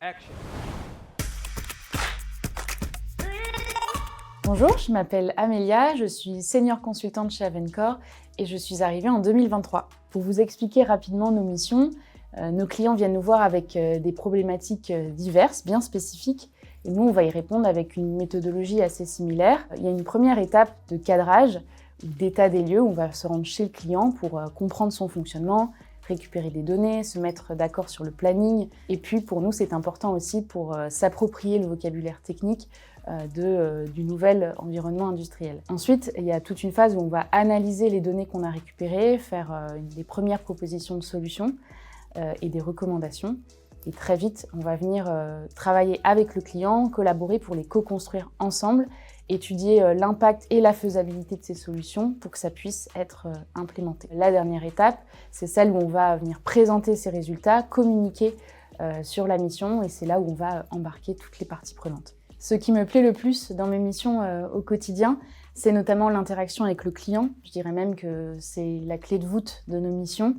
Action. Bonjour, je m'appelle Amélia, je suis senior consultante chez Avencore et je suis arrivée en 2023. Pour vous expliquer rapidement nos missions, nos clients viennent nous voir avec des problématiques diverses, bien spécifiques, et nous on va y répondre avec une méthodologie assez similaire. Il y a une première étape de cadrage ou d'état des lieux où on va se rendre chez le client pour comprendre son fonctionnement, récupérer des données, se mettre d'accord sur le planning. Et puis pour nous, c'est important aussi pour s'approprier le vocabulaire technique du nouvel environnement industriel. Ensuite, il y a toute une phase où on va analyser les données qu'on a récupérées, faire des premières propositions de solutions et des recommandations. Et très vite, on va venir travailler avec le client, collaborer pour les co-construire ensemble, étudier l'impact et la faisabilité de ces solutions pour que ça puisse être implémenté. La dernière étape, c'est celle où on va venir présenter ces résultats, communiquer sur la mission, et c'est là où on va embarquer toutes les parties prenantes. Ce qui me plaît le plus dans mes missions au quotidien, c'est notamment l'interaction avec le client. Je dirais même que c'est la clé de voûte de nos missions.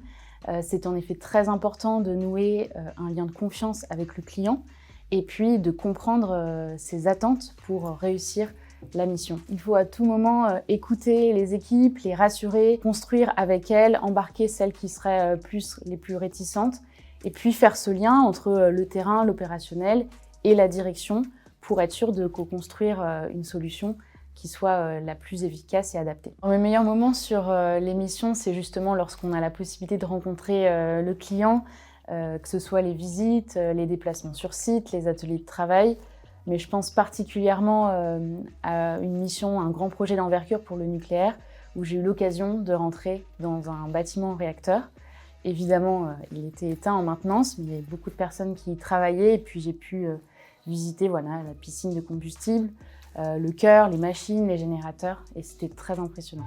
C'est en effet très important de nouer un lien de confiance avec le client et puis de comprendre ses attentes pour réussir la mission. Il faut à tout moment écouter les équipes, les rassurer, construire avec elles, embarquer celles qui seraient les plus réticentes et puis faire ce lien entre le terrain, l'opérationnel et la direction pour être sûr de co-construire une solution qui soit la plus efficace et adaptée. Mes meilleurs moments sur les missions, c'est justement lorsqu'on a la possibilité de rencontrer le client, que ce soit les visites, les déplacements sur site, les ateliers de travail. Mais je pense particulièrement à une mission, un grand projet d'envergure pour le nucléaire, où j'ai eu l'occasion de rentrer dans un bâtiment réacteur. Évidemment, il était éteint en maintenance, mais il y avait beaucoup de personnes qui y travaillaient, et puis j'ai pu visiter la piscine de combustible, le cœur, les machines, les générateurs, et c'était très impressionnant.